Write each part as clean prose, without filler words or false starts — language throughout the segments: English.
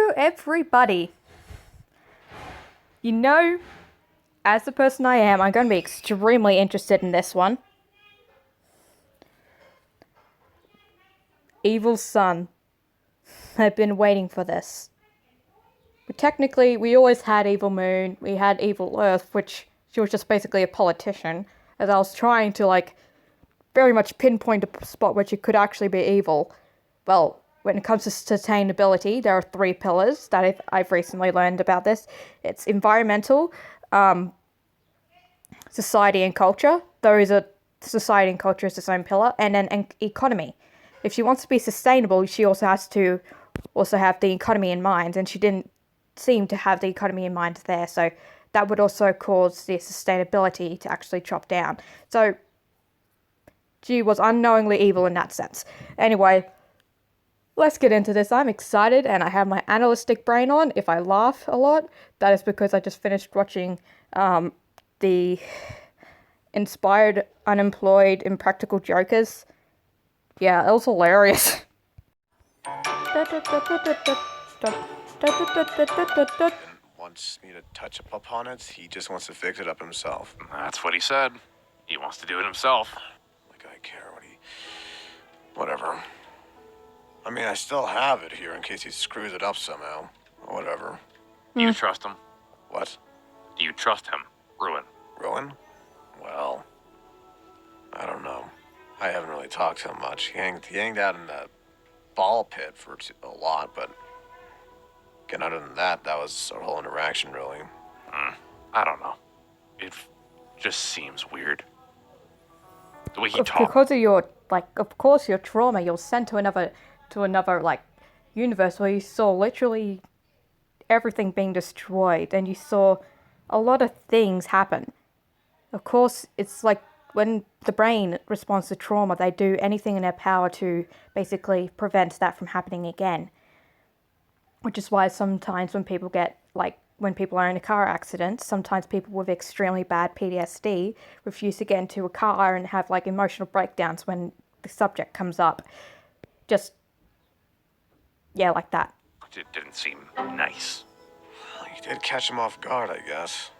Hello, everybody. You know, as the person I am, I'm going to be extremely interested in this one. Evil Sun. I've been waiting for this. But technically, we always had Evil Moon, we had Evil Earth, which she was just basically a politician, as I was trying to, very much pinpoint a spot where she could actually be evil. Well, when it comes to sustainability, there are 3 pillars that I've recently learned about this. It's environmental, society and culture. Society and culture is its own pillar, and then economy. If she wants to be sustainable, she also has to have the economy in mind, and she didn't seem to have the economy in mind there, so that would also cause the sustainability to actually drop down. So she was unknowingly evil in that sense. Anyway, let's get into this. I'm excited and I have my analytic brain on. If I laugh a lot, that is because I just finished watching the Inspired, Unemployed, Impractical Jokers. Yeah, it was hilarious. Wants me to touch up upon it. He just wants to fix it up himself. That's what he said. He wants to do it himself. Like I care whatever. I mean, I still have it here in case he screws it up somehow. Whatever. Do you trust him? What? Do you trust him? Ruin. Ruin? Well, I don't know. I haven't really talked to him much. He hanged out in the ball pit for a lot, but again, other than that, that was our whole interaction, really. I don't know. It just seems weird. The way he talks. Because of your, of course, your trauma, you're sent to another, universe where you saw literally everything being destroyed, and you saw a lot of things happen. Of course, it's like when the brain responds to trauma, they do anything in their power to basically prevent that from happening again. Which is why sometimes when people are in a car accident, sometimes people with extremely bad PTSD refuse to get into a car and have emotional breakdowns when the subject comes up. Just, yeah, like that. It didn't seem nice. You did catch him off guard, I guess.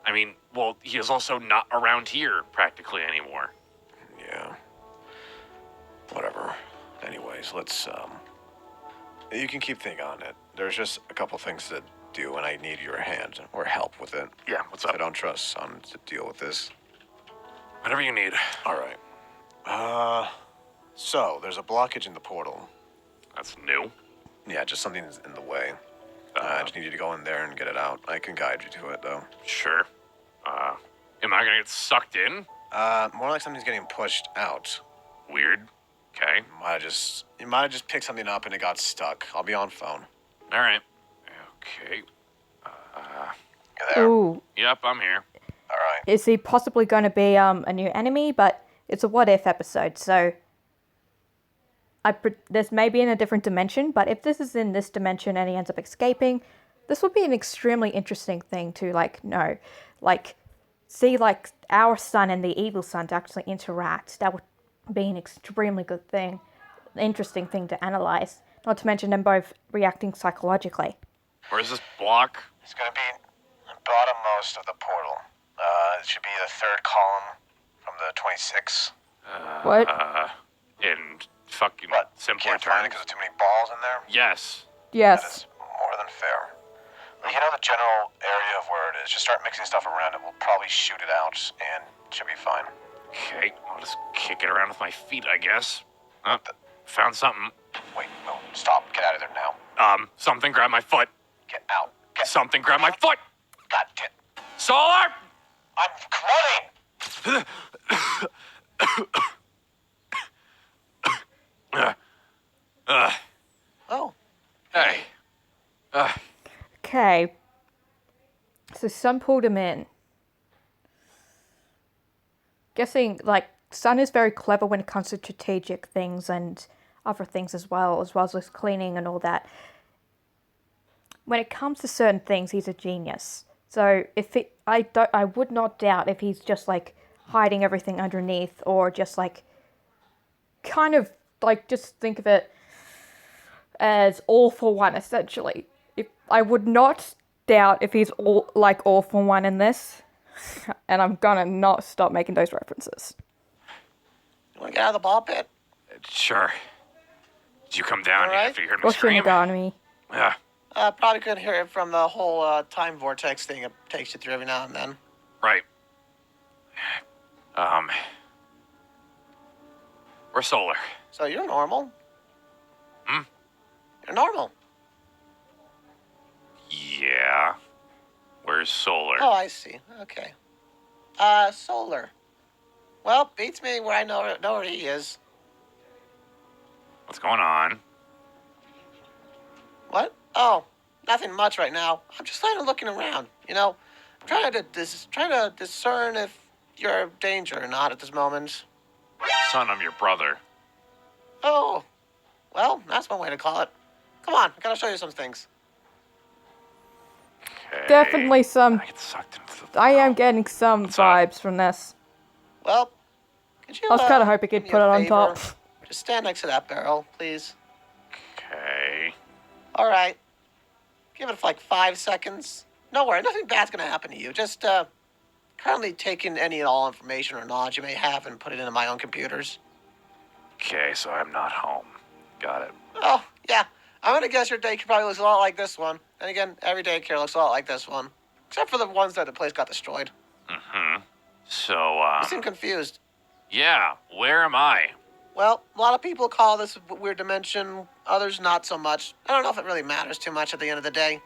I mean, well, he is also not around here practically anymore. Yeah. Whatever. Anyways, let's, you can keep thinking on it. There's just a couple things to do, and I need your hand or help with it. Yeah, what's up? I don't trust Sun to deal with this. Whatever you need. All right. So there's a blockage in the portal. That's new. Yeah, just something's in the way. I just need you to go in there and get it out. I can guide you to it, though. Sure. Am I gonna get sucked in? More like something's getting pushed out. Weird. Okay. You might have just picked something up and it got stuck. I'll be on phone. All right. Okay. You there? Ooh. Yep, I'm here. All right. Is he possibly going to be a new enemy? But it's a what-if episode, so this may be in a different dimension, but if this is in this dimension and he ends up escaping, this would be an extremely interesting thing to, know. See, our sun and the evil sun to actually interact. That would be an extremely good thing. Interesting thing to analyze. Not to mention them both reacting psychologically. Where's this block? It's going to be bottommost of the portal. It should be the 3rd column from the 26. What? In fucking What? simpler Can't find it terms. because there's too many balls in there? Yes. That Yes. is more than fair. You know the general area of where it is. Just start mixing stuff around it. We'll probably shoot it out, and it should be fine. Okay, I'll just kick it around with my feet, I guess. Found something. Wait, no, stop. Get out of there now. Something grabbed my foot. Get out. Something grabbed my foot! God damn. Solar! I'm running! Oh. Hey. Okay. So Sun pulled him in. Guessing, Sun is very clever when it comes to strategic things and other things as well as with cleaning and all that. When it comes to certain things, he's a genius. So I would not doubt if he's just hiding everything underneath, or just kind of just think of it as all for one, essentially. If I would not doubt if he's all for one in this, and I'm gonna not stop making those references. You want to get out of the ball pit? Sure. Did you come down here Alright. after you heard me Or shouldn't scream? have gone me. Yeah. Probably couldn't hear it from the whole time vortex thing it takes you through every now and then. Right. We're solar. So you're normal. Hmm? You're normal. Yeah. Where's solar? Oh, I see. Okay. Solar. Well, beats me where I know where he is. What's going on? What? Oh, nothing much right now. I'm just kind of looking around. You know, trying to discern if you're in danger or not at this moment. Son, I'm your brother. Oh, well, that's one way to call it. Come on, I gotta show you some things. Okay. Definitely some. I get sucked into the I am getting some What's up? vibes from this. Well, could you? I was kind of hoping do he'd me put a it on favor? top. Just stand next to that barrel, please. Okay. All right. Give it like 5 seconds. No worry, nothing bad's gonna happen to you. Just currently taking any and all information or knowledge you may have and put it into my own computers. Okay, so I'm not home. Got it. Oh, yeah. I'm gonna guess your daycare probably looks a lot like this one. And again, every daycare looks a lot like this one. Except for the ones that the place got destroyed. Mm-hmm. So, You seem confused. yeah, where am I? Well, a lot of people call this a weird dimension, others not so much. I don't know if it really matters too much at the end of the day.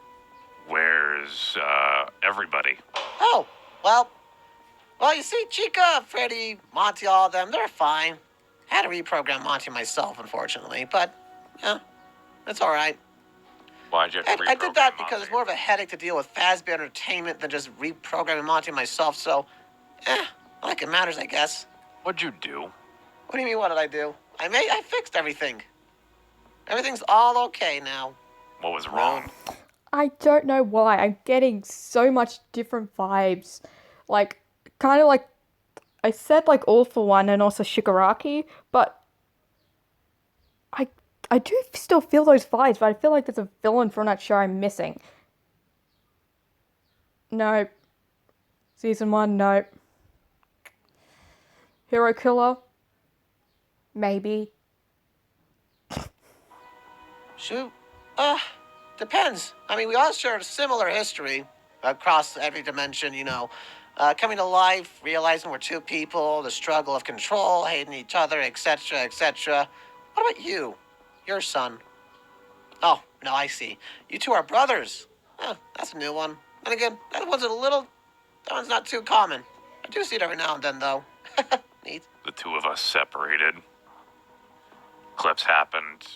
Where's, everybody? Oh, well, you see, Chica, Freddy, Monty, all of them, they're fine. Had to reprogram Monty myself, unfortunately, but, yeah, it's all right. Why'd you have to I did that reprogram because Monty? it's more of a headache to deal with Fazbear Entertainment than just reprogramming Monty myself, so, not like it matters, I guess. What'd you do? What do you mean, what did I do? I fixed everything. Everything's all okay now. What was wrong? I don't know why. I'm getting so much different vibes. Like, kind of like, I said like All for One and also Shigaraki, but I do still feel those vibes, but I feel like there's a villain from that show I'm missing. Nope. Season 1, nope. Hero Killer? Maybe. Shoot. Depends. I mean, we all share a similar history across every dimension, you know. Coming to life, realizing we're two people, the struggle of control, hating each other, etc., etc. What about you? Your son? Oh, no, I see. You two are brothers. That's a new one. And again, that one's not too common. I do see it every now and then, though. Neat. The two of us separated. Eclipse happened.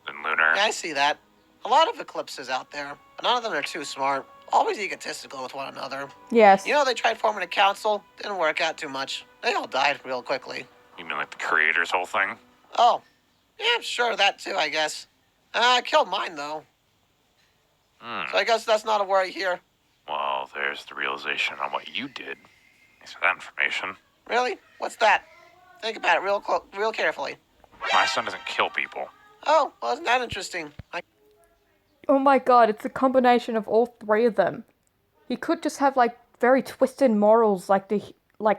Then Lunar. Yeah, I see that. A lot of eclipses out there, but none of them are too smart. Always egotistical with one another. Yes. You know, they tried forming a council. Didn't work out too much. They all died real quickly. You mean like the creator's whole thing? Oh, yeah, sure, that too, I guess. I killed mine, though. So I guess that's not a worry here. Well, there's the realization on what you did. Thanks for that information. Really? What's that? Think about it real carefully. My son doesn't kill people. Oh, well, isn't that interesting? Oh my god, it's a combination of all three of them. He could just have like very twisted morals like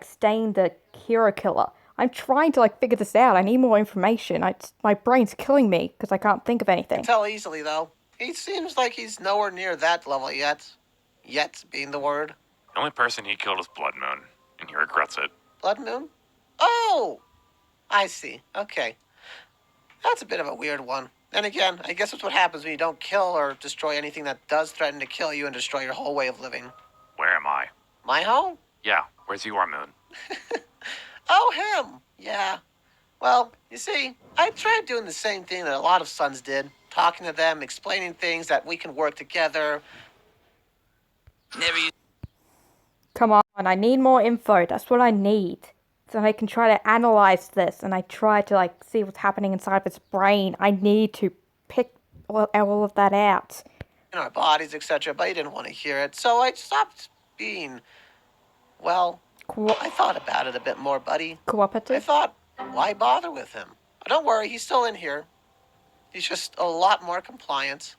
Stain the hero killer. I'm trying to like figure this out. I need more information. My brain's killing me because I can't think of anything. Tell easily, though. He seems like he's nowhere near that level yet. Yet being the word. The only person he killed is Blood Moon, and he regrets it. Blood Moon? Oh! I see. Okay. That's a bit of a weird one. And again, I guess that's what happens when you don't kill or destroy anything that does threaten to kill you and destroy your whole way of living. Where am I? My home? Yeah, where's your moon? Oh, him! Yeah. Well, you see, I tried doing the same thing that a lot of sons did. Talking to them, explaining things that we can work together. Come on, I need more info. That's what I need. So I can try to analyze this and I try to like see what's happening inside of its brain. I need to pick all of that out. In our bodies, etc., but he didn't want to hear it. So I stopped being, well, I thought about it a bit more, buddy. I Cooperative? thought, why bother with him? But don't worry, he's still in here. He's just a lot more compliant.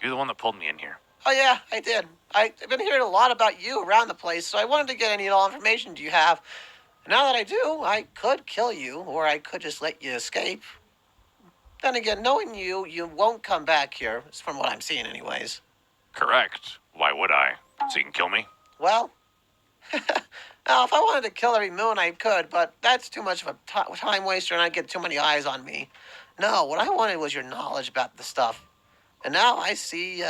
You're the one that pulled me in here. Oh, yeah, I did. I've been hearing a lot about you around the place, so I wanted to get any and all information you have. Now that I do, I could kill you, or I could just let you escape. Then again, knowing you, you won't come back here, from what I'm seeing anyways. Correct. Why would I? So you can kill me? Well, now, if I wanted to kill every moon, I could, but that's too much of a time waster and I'd get too many eyes on me. No, what I wanted was your knowledge about the stuff. And now I see,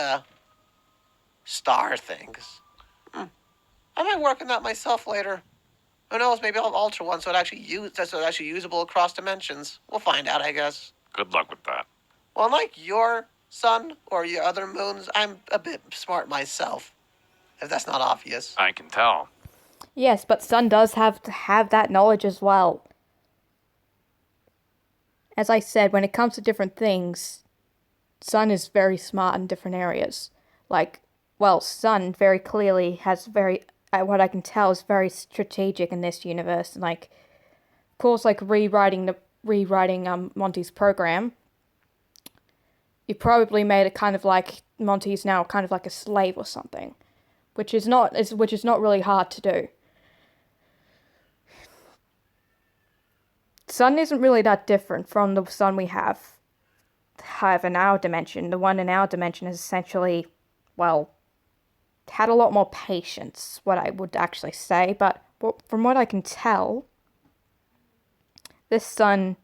star things. I might work on that myself later. Who knows, maybe I'll alter one so it's actually usable across dimensions. We'll find out, I guess. Good luck with that. Well, unlike your sun or your other moons, I'm a bit smart myself. If that's not obvious. I can tell. Yes, but Sun does have to have that knowledge as well. As I said, when it comes to different things, Sun is very smart in different areas. Like, well, Sun very clearly has what I can tell is very strategic in this universe. And like, of course, like rewriting Monty's program, you probably made it kind of like Monty's now kind of like a slave or something, which is not really hard to do. Sun isn't really that different from the Sun we have in our dimension. The one in our dimension is essentially, well, had a lot more patience, what I would actually say, but from what I can tell, this Sun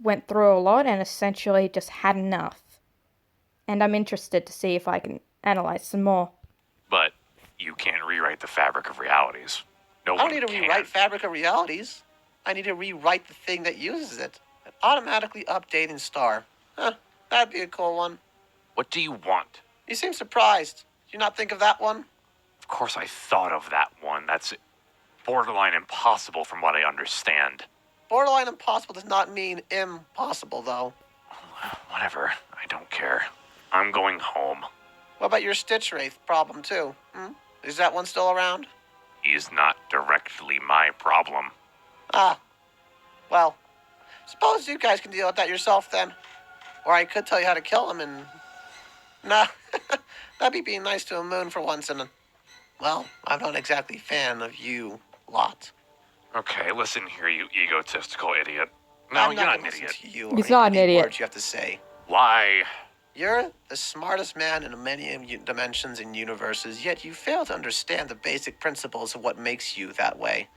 went through a lot and essentially just had enough. And I'm interested to see if I can analyze some more. But you can't rewrite the fabric of realities. No I don't one need to can. rewrite fabric of realities. I need to rewrite the thing that uses it. An automatically updating star. Huh, that'd be a cool one. What do you want? You seem surprised. Did you not think of that one? Of course I thought of that one. That's borderline impossible from what I understand. Borderline impossible does not mean impossible, though. Whatever. I don't care. I'm going home. What about your Stitch Wraith problem, too? Is that one still around? He's not directly my problem. Ah. Well, suppose you guys can deal with that yourself, then. Or I could tell you how to kill him and... Nah, that'd be being nice to a moon for once and... Well, I'm not exactly a fan of you lot. Okay, listen here, you egotistical idiot. No, I'm you're not an gonna listen idiot. to you or He's not an any idiot. words you have to say. Why? You're the smartest man in many dimensions and universes, yet you fail to understand the basic principles of what makes you that way.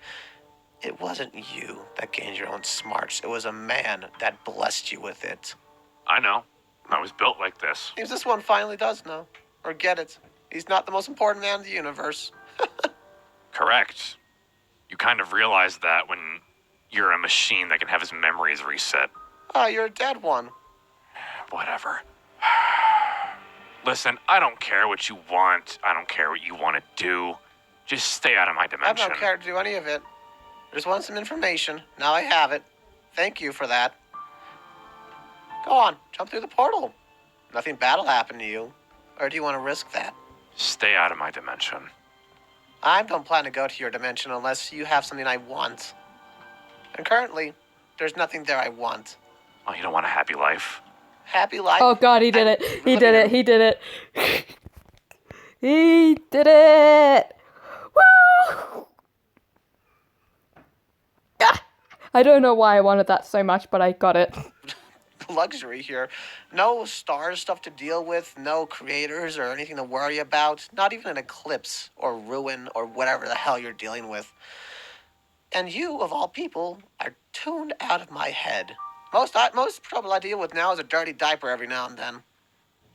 It wasn't you that gained your own smarts. It was a man that blessed you with it. I know. I was built like this. Seems this one finally does know. Or get it. He's not the most important man in the universe. Correct. You kind of realize that when you're a machine that can have his memories reset. Ah, you're a dead one. Whatever. Listen, I don't care what you want. I don't care what you want to do. Just stay out of my I dimension. don't care to do any of it. I just want some information. Now I have it. Thank you for that. Go on, jump through the portal. Nothing bad will happen to you. Or do you want to risk that? Stay out of my dimension. I don't plan to go to your dimension unless you have something I want. And currently, there's nothing there I want. Oh, you don't want a happy life? Happy life. Oh god, he did I'm it. He living did it. in- He did it. He did it. Woo! Ah! I don't know why I wanted that so much, but I got it. Luxury here. No star stuff to deal with, no creators or anything to worry about, not even an eclipse or ruin or whatever the hell you're dealing with. And you, of all people, are tuned out of my head. Most trouble I deal with now is a dirty diaper every now and then.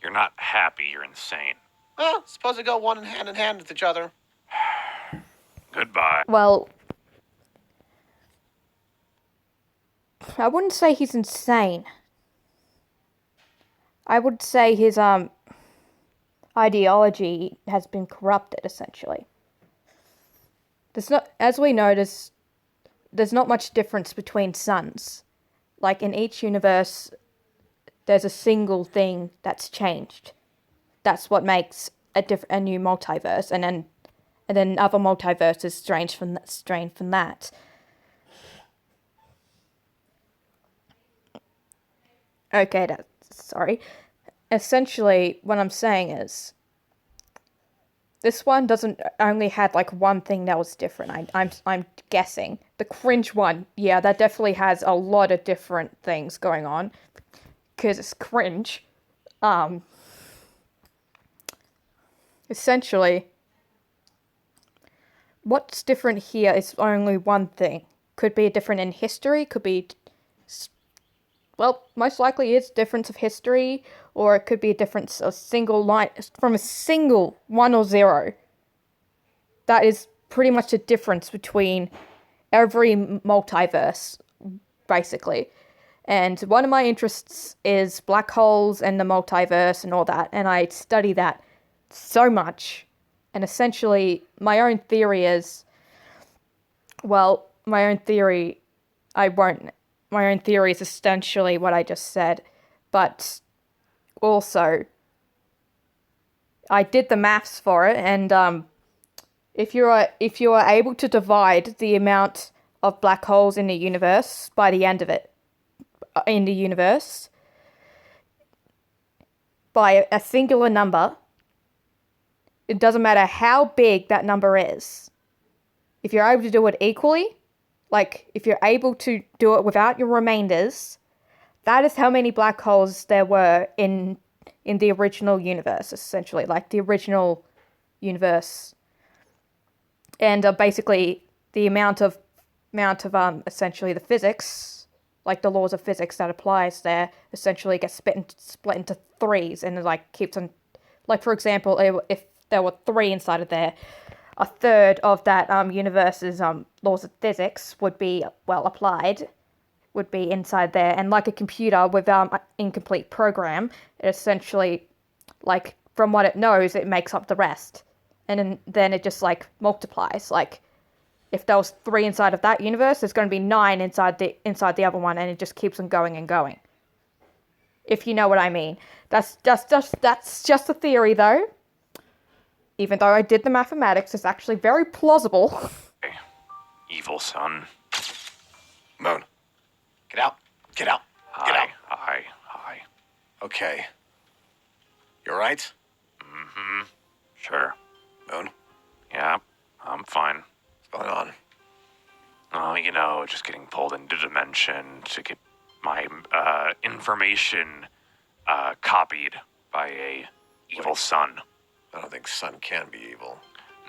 You're not happy, you're insane. Well, suppose they go one hand in hand with each other. Goodbye. Well, I wouldn't say he's insane. I would say his ideology has been corrupted, essentially. As we know, there's not much difference between suns. Like in each universe, there's a single thing that's changed. That's what makes a new multiverse, and then other multiverses strain from that. Okay, sorry. essentially, what I'm saying is, this one doesn't only had like one thing that was different. I'm guessing the cringe one. Yeah, that definitely has a lot of different things going on because it's cringe. Essentially, what's different here is only one thing. Could be different in history. Could be, well, most likely it's difference of history, or it could be a difference of single line from a single 1 or 0. That is pretty much the difference between every multiverse, basically. And one of my interests is black holes and the multiverse and all that, and I study that so much. And essentially, my own theory is, well, my own theory is essentially what I just said, but also, I did the maths for it, and if you are able to divide the amount of black holes in the universe by the end of it, in the universe, by a singular number, it doesn't matter how big that number is. If you're able to do it equally, like if you're able to do it without your remainders, that is how many black holes there were in the original universe, essentially, like the original universe. And basically, the amount of essentially the physics, like the laws of physics that applies there, essentially gets split into threes, and it like keeps on, like for example, if there were 3 inside of there, a third of that universe's laws of physics would be well applied, would be inside there, and like a computer with incomplete program, it essentially, like from what it knows, it makes up the rest. And then it just like multiplies. Like if there was 3 inside of that universe, there's going to be 9 inside the other one, and it just keeps on going and going. If you know what I mean. That's just a theory, though. Even though I did the mathematics, it's actually very plausible. Hey, evil son. Moon, get out. Get out. Get out. Hi. Okay. You alright? Mm-hmm. Sure. Moon, Yeah, I'm fine. what's going on? Oh, just getting pulled into dimension to get my information copied by a evil son. I don't think Sun can be evil.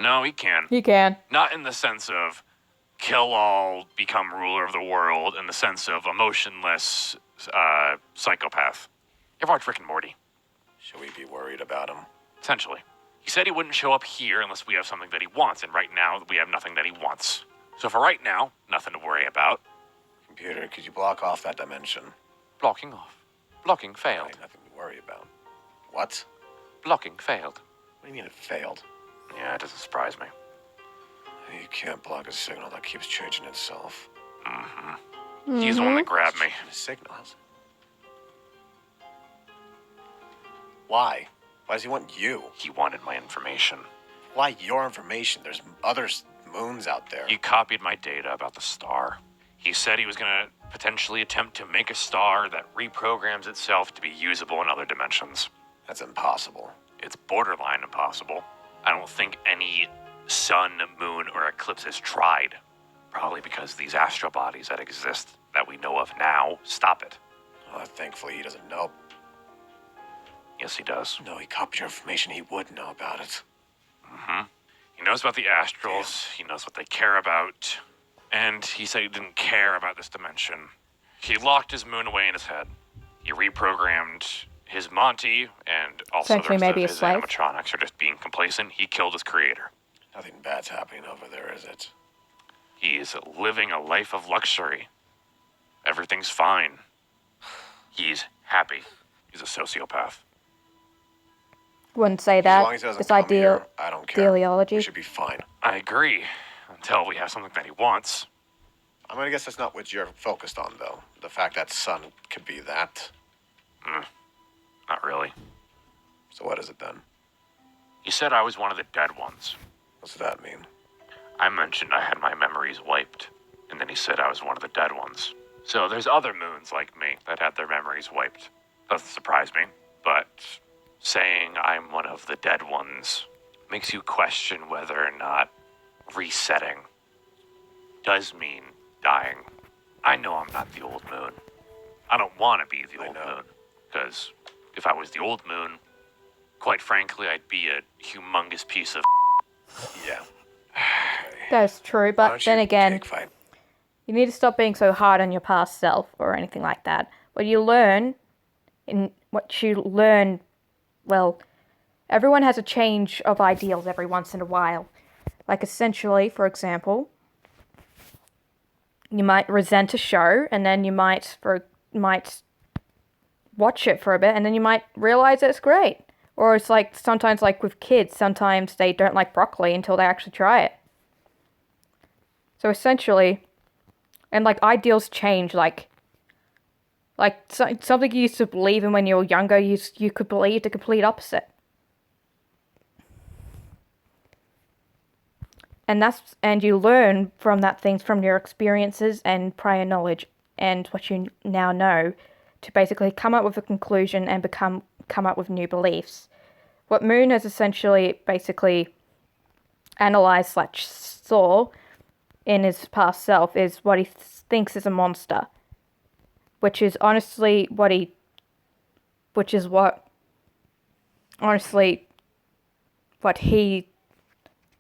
No, he can. You can. Not in the sense of kill all, become ruler of the world, in the sense of emotionless psychopath. You ever watch Rick and Morty? Should we be worried about him? Essentially. He said he wouldn't show up here unless we have something that he wants, and right now we have nothing that he wants. So for right now, nothing to worry about. Computer, could you block off that dimension? Blocking off. Blocking failed. Right, nothing to worry about. What? Blocking failed. What do you mean it failed? Yeah, it doesn't surprise me. You can't block a signal that keeps changing itself. Mm-hmm. He's the one that grabbed me. Signals? Why? Why does he want you? He wanted my information. Why your information? There's other moons out there. He copied my data about the star. He said he was going to potentially attempt to make a star that reprograms itself to be usable in other dimensions. That's impossible. It's borderline impossible. I don't think any sun, moon, or eclipse has tried. Probably because these astral bodies that exist that we know of now stop it. Thankfully he doesn't know. Yes, he does. No, he copied your information. He would know about it. Mm-hmm. He knows about the astrals. He knows what they care about. And he said he didn't care about this dimension. He locked his moon away in his head. He reprogrammed his Monty, and also the Essentially rest maybe of a his slave. animatronics are just being complacent. He killed his creator. Nothing bad's happening over there, is it? He is living a life of luxury. Everything's fine. He's happy. He's a sociopath. Wouldn't say As long that. as he doesn't This come ideal here, I don't care. We ideology. should be fine. I agree. Until we have something that he wants. I'm gonna guess that's not what you're focused on, though. The fact that Sun could be that. Not really. So what is it then? He said I was one of the dead ones. What's that mean? I mentioned I had my memories wiped, and then he said I was one of the dead ones. So there's other moons like me that had their memories wiped. Doesn't surprise me, but saying I'm one of the dead ones makes you question whether or not resetting does mean dying. I know I'm not the old moon. I don't want to be the old moon, because if I was the old moon, quite frankly, I'd be a humongous piece of Yeah. That's true, Why but don't then you again, take fight? you need to stop being so hard on your past self or anything like that. What you learn, well, everyone has a change of ideals every once in a while. Like essentially, for example, you might resent a show, and then you might watch it for a bit, and then you might realize it's great. Or it's like sometimes, like with kids, sometimes they don't like broccoli until they actually try it. So essentially, and like ideals change. Like something you used to believe in when you were younger, you could believe the complete opposite. And you learn from that things from your experiences and prior knowledge and what you now know to basically come up with a conclusion and come up with new beliefs. What Moon has essentially basically analyzed / saw in his past self is what he thinks is a monster, which is honestly what he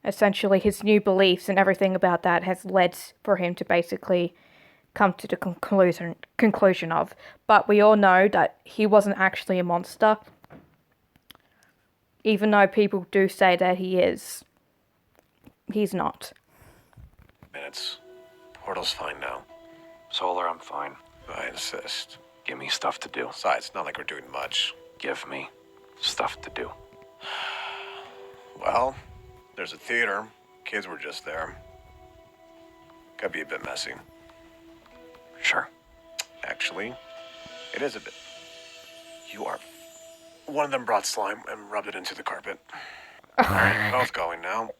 essentially his new beliefs and everything about that has led for him to basically come to the conclusion of. But we all know that he wasn't actually a monster, even though people do say that he is. He's not. Minutes. Portal's fine now. Solar, I'm fine. I insist. Give me stuff to do. Besides, it's not like we're doing much. Give me stuff to do. Well, there's a theater. Kids were just there. Could be a bit messy. Sure. Actually, it is a bit. You are. One of them brought slime and rubbed it into the carpet. Alright, both going now.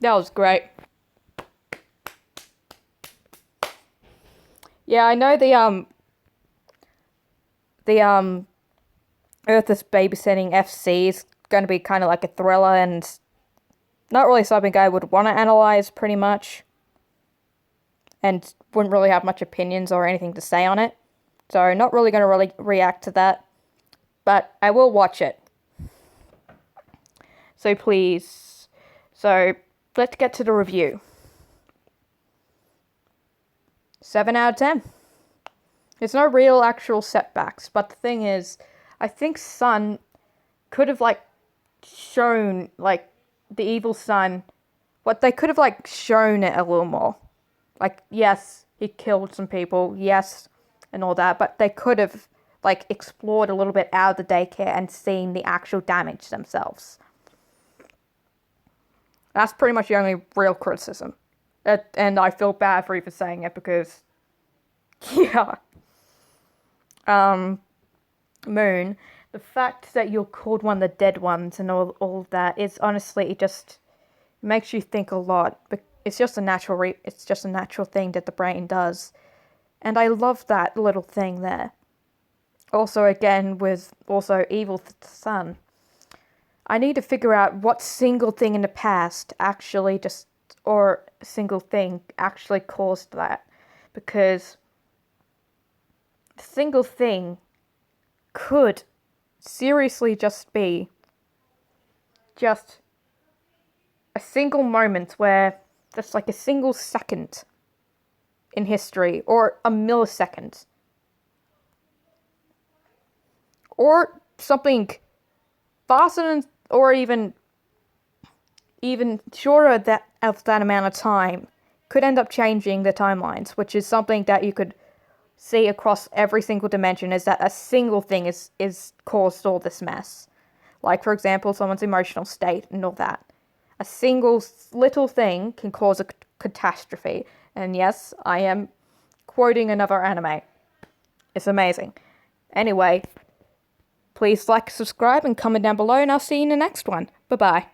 That was great. Yeah, I know the Earth is Babysitting FC is going to be kind of like a thriller and not really something I would want to analyze pretty much. And wouldn't really have much opinions or anything to say on it. So not really going to really react to that. But I will watch it. So please. So let's get to the review. 7 out of 10. There's no real actual setbacks, but the thing is, I think Sun could have shown the evil Sun, what they could have shown it a little more. Yes, he killed some people, yes, and all that, but they could have explored a little bit out of the daycare and seen the actual damage themselves. That's pretty much the only real criticism. And I feel bad for even saying it because, yeah. Moon, the fact that you're called one of the dead ones and all of that is honestly, it just makes you think a lot. But it's just a natural thing that the brain does. And I love that little thing there. Also, again, with also evil Sun. I need to figure out what single thing in the past or a single thing actually caused that. Because the single thing could seriously just be just a single moment where just a single second in history, or a millisecond, or something faster than, or even shorter of that amount of time could end up changing the timelines, which is something that you could see across every single dimension, is that a single thing is caused all this mess. For example, someone's emotional state and all that. A single little thing can cause a catastrophe. And yes, I am quoting another anime. It's amazing. Anyway, please subscribe, and comment down below, and I'll see you in the next one. Bye-bye.